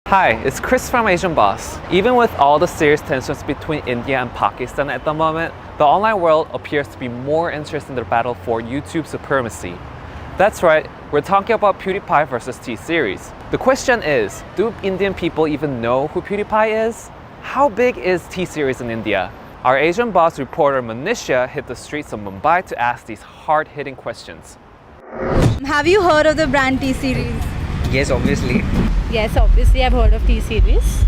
Hi, it's Chris from Asian Boss. Even with all the serious tensions between India and Pakistan at the moment, the online world appears to be more interested in the battle for YouTube supremacy. That's right, we're talking about PewDiePie versus T-Series. The question is, do Indian people even know who PewDiePie is? How big is T-Series in India? Our Asian Boss reporter Manisha hit the streets of Mumbai to ask these hard-hitting questions. Have you heard of the brand T-Series? Yes, obviously. Yes, obviously I've heard of T-Series.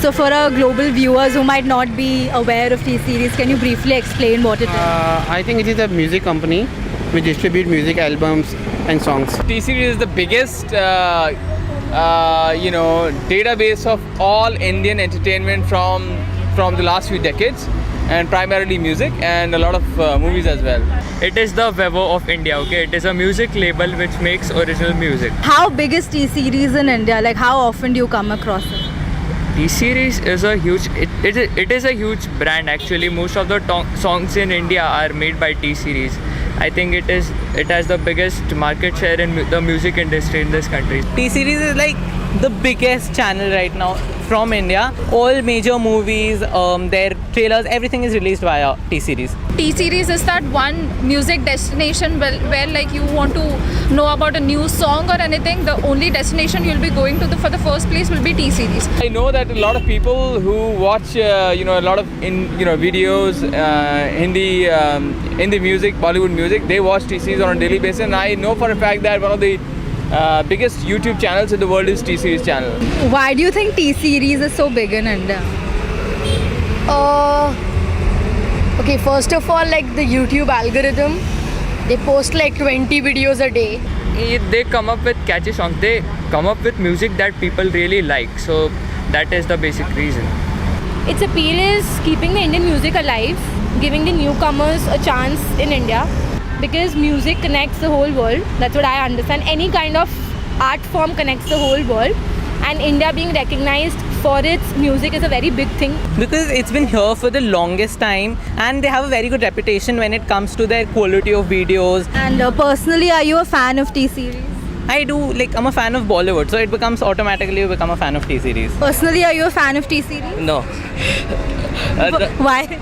So for our global viewers who might not be aware of T-Series, can you briefly explain what it is? I think it is a music company which distribute music albums and songs. T-Series is the biggest, database of all Indian entertainment from the last few decades, and primarily music and a lot of movies as well. It is the Vevo of India, okay? It is a music label which makes original music. How big is T-Series in India? Like how often do you come across it? T-Series is a huge, it is a huge brand actually. Most of the songs in India are made by T-Series. I think it has the biggest market share in the music industry in this country. T-Series is like the biggest channel right now from India. All major movies, their trailers, everything is released via T-Series. T-Series is that one music destination where like you want to know about a new song or anything, the only destination you'll be going to for the first place will be T-Series. I know that a lot of people who watch, a lot of videos, Hindi music, Bollywood music, they watch T-Series on a daily basis, and I know for a fact that one of the biggest YouTube channels in the world is T-Series channel. Why do you think T-Series is so big in India? Okay, first of all, like the YouTube algorithm, they post like 20 videos a day. They come up with catchy songs. They come up with music that people really like. So that is the basic reason. Its appeal is keeping the Indian music alive, giving the newcomers a chance in India, because music connects the whole world. That's what I understand. Any kind of art form connects the whole world, and India being recognized for its music is a very big thing. Because it's been here for the longest time and they have a very good reputation when it comes to their quality of videos. And personally, are you a fan of T-Series? I do, I'm a fan of Bollywood, so it becomes automatically you become a fan of T-Series. Personally, are you a fan of T-Series? No. Why?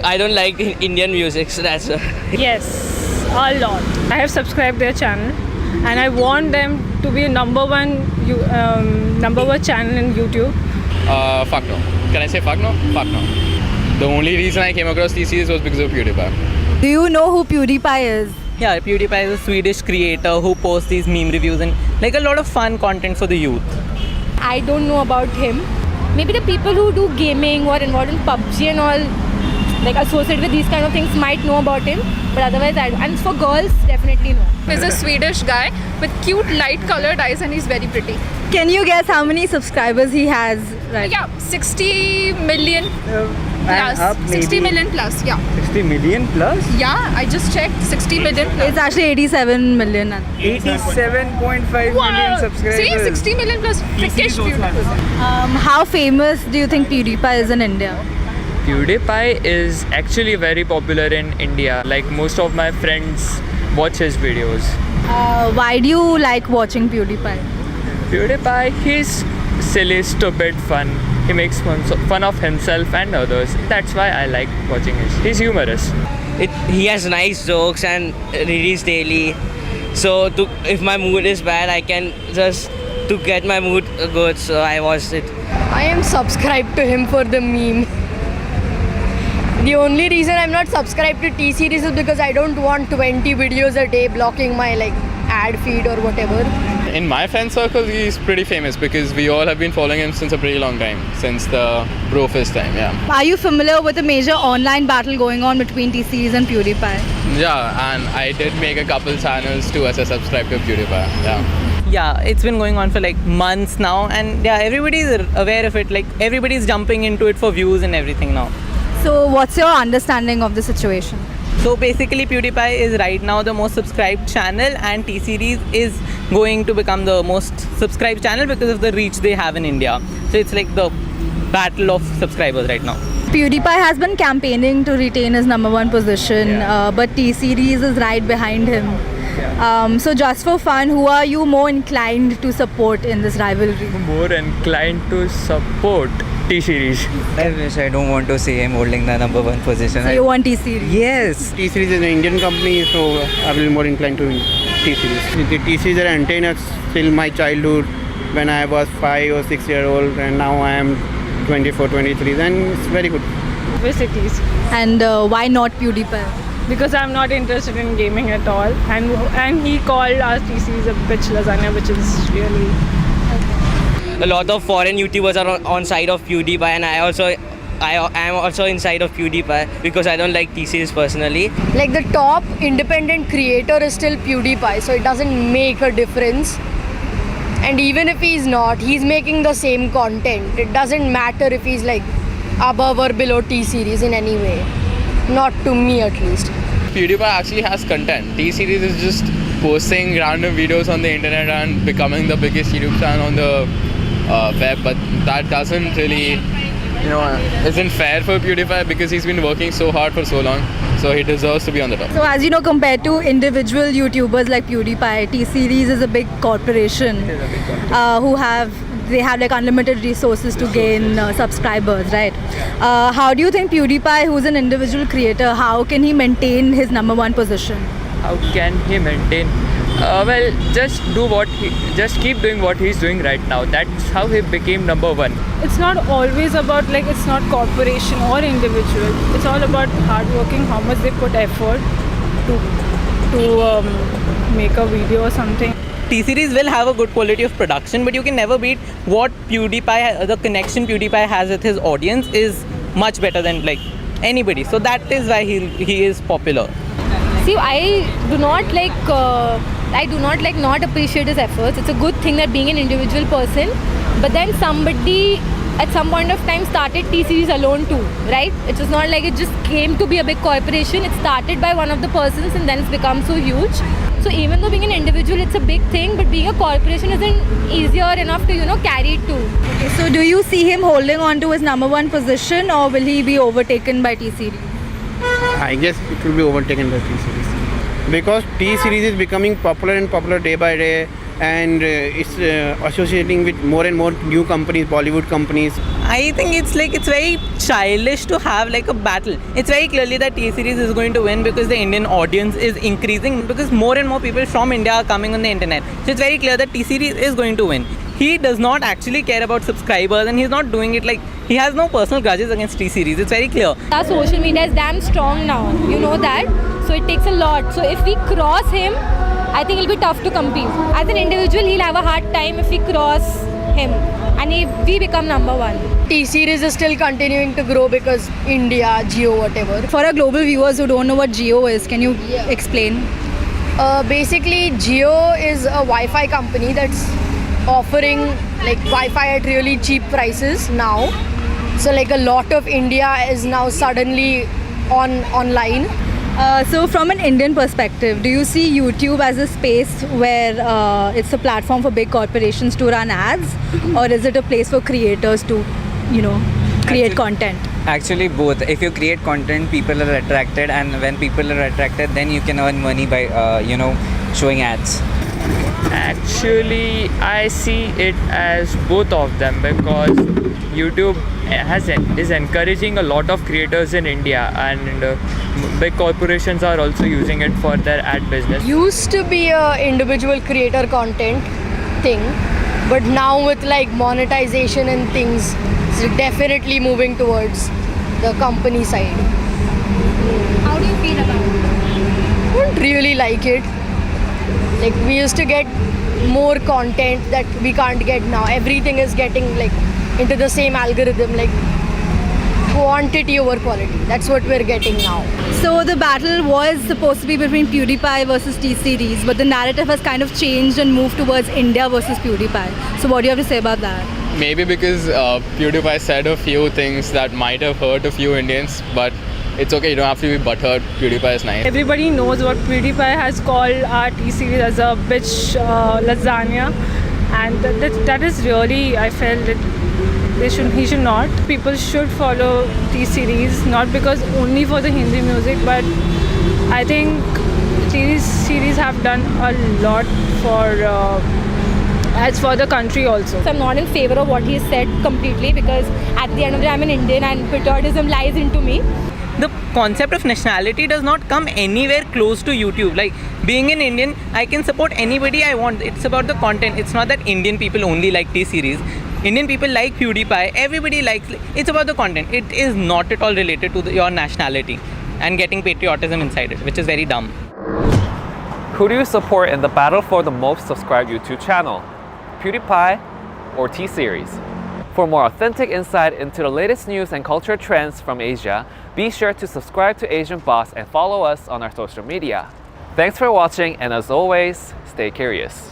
I don't like Indian music, so that's Yes, a lot. I have subscribed their channel and I want them to be a number one channel in YouTube. Fuck no. Can I say fuck no? Fuck no. The only reason I came across T-Series was because of PewDiePie. Do you know who PewDiePie is? Yeah, PewDiePie is a Swedish creator who posts these meme reviews and like a lot of fun content for the youth. I don't know about him. Maybe the people who do gaming or involved in PUBG and all, like associated with these kind of things, might know about him, but otherwise and for girls, definitely no. He's a Swedish guy with cute light colored eyes and he's very pretty. Can you guess how many subscribers he has right Yeah, 60 million plus. 60 million plus, yeah. 60 million plus? Yeah, I just checked, 60 million plus. It's actually 87 million. 87.5 million subscribers. See, 60 million plus, freakish beautiful. How famous do you think PewDiePie is in India? PewDiePie is actually very popular in India. Like most of my friends watch his videos. Why do you like watching PewDiePie? PewDiePie, he's silly, stupid, fun. He makes fun of himself and others. That's why I like watching his. He's humorous. He has nice jokes and release daily. So if my mood is bad, I can just to get my mood good. So I watch it. I am subscribed to him for the meme. The only reason I'm not subscribed to T-Series is because I don't want 20 videos a day blocking my ad feed or whatever. In my fan circle, he's pretty famous because we all have been following him since a pretty long time, since the Brofist time, yeah. Are you familiar with the major online battle going on between T-Series and PewDiePie? Yeah, and I did make a couple channels too as a subscribe to PewDiePie, yeah. Yeah, it's been going on for like months now and yeah, everybody's aware of it. Like everybody's jumping into it for views and everything now. So what's your understanding of the situation? So basically PewDiePie is right now the most subscribed channel and T-Series is going to become the most subscribed channel because of the reach they have in India. So it's like the battle of subscribers right now. PewDiePie has been campaigning to retain his #1 position, but T-Series is right behind him. So just for fun, who are you more inclined to support in this rivalry? More inclined to support T-Series. I wish I don't want to see him holding the number one position. So you want T-Series? Yes. T-Series is an Indian company, so I will be more inclined to T-Series. The T-Series are entertainers till my childhood when I was 5 or 6 years old, and now I am 24, 23. Then it's very good. Cities. And why not PewDiePie? Because I'm not interested in gaming at all, and he called our TCs a bitch lasagna, which is really. A lot of foreign YouTubers are on side of PewDiePie, and I am also inside of PewDiePie because I don't like T-Series personally. Like the top independent creator is still PewDiePie, so it doesn't make a difference. And even if he's not, he's making the same content. It doesn't matter if he's like above or below T-Series in any way. Not to me at least. PewDiePie actually has content. T-Series is just posting random videos on the internet and becoming the biggest YouTube channel on the web, but that doesn't really, isn't fair for PewDiePie because he's been working so hard for so long, so he deserves to be on the top. So as you know, compared to individual YouTubers like PewDiePie, T-Series is a big corporation who have like unlimited resources to gain subscribers, right? How do you think PewDiePie, who's an individual creator, how can he maintain his number one position? How can he maintain? Well, just keep doing what he's doing right now. That's how he became number one. It's not always about it's not corporation or individual. It's all about hard working, how much they put effort to make a video or something. T-Series will have a good quality of production, but you can never beat what PewDiePie, the connection PewDiePie has with his audience is much better than anybody. So that is why he is popular. See, I do not not appreciate his efforts. It's a good thing that being an individual person, but then somebody at some point of time started T-Series alone too, right? It was not like it just came to be a big corporation. It started by one of the persons and then it's become so huge. So even though being an individual, it's a big thing, but being a corporation isn't easier enough to, carry it too. Okay, so do you see him holding on to his number one position, or will he be overtaken by T-Series? I guess it will be overtaken by T-Series because T-Series is becoming popular and popular day by day, and it's associating with more and more new companies, Bollywood companies. I think it's very childish to have a battle. It's very clearly that T-Series is going to win because the Indian audience is increasing, because more and more people from India are coming on the internet. So it's very clear that T-Series is going to win. He does not actually care about subscribers, and he's not doing it he has no personal grudges against T-Series. It's very clear. Our social media is damn strong now, you know that? So it takes a lot. So if we cross him, I think it'll be tough to compete. As an individual, he'll have a hard time if we cross him and if we become number one. T-Series is still continuing to grow because India, Jio, whatever. For our global viewers who don't know what Jio is, can you explain? Basically, Jio is a Wi-Fi company that's offering Wi-Fi at really cheap prices now. So a lot of India is now suddenly online. So from an Indian perspective, do you see YouTube as a space where it's a platform for big corporations to run ads, or is it a place for creators to, create content? Actually, both. If you create content, people are attracted, and when people are attracted, then you can earn money by, showing ads. Actually, I see it as both of them because YouTube is encouraging a lot of creators in India, and big corporations are also using it for their ad business. Used to be a individual creator content thing, but now with monetization and things, it's definitely moving towards the company side. How do you feel about it? I don't really like it. We used to get more content that we can't get now. Everything is getting into the same algorithm, quantity over quality. That's what we're getting now. So the battle was supposed to be between PewDiePie versus T-Series, but the narrative has kind of changed and moved towards India versus PewDiePie. So what do you have to say about that? Maybe because PewDiePie said a few things that might have hurt a few Indians, but it's okay, you don't have to be butthurt. PewDiePie is nice. Everybody knows what PewDiePie has called our T-Series as a bitch lasagna, and that is really, I felt that he should not. People should follow T-Series, not because only for the Hindi music, but I think series have done a lot for as for the country also. So I'm not in favor of what he said completely, because at the end of the day I'm an Indian and patriotism lies into me. The concept of nationality does not come anywhere close to YouTube. Like, being an Indian, I can support anybody I want. It's about the content. It's not that Indian people only like T-Series. Indian people like PewDiePie. Everybody likes. It's about the content. It is not at all related to your nationality and getting patriotism inside it, which is very dumb. Who do you support in the battle for the most subscribed YouTube channel? PewDiePie or T-Series? For more authentic insight into the latest news and culture trends from Asia, be sure to subscribe to Asian Boss and follow us on our social media. Thanks for watching, and as always, stay curious.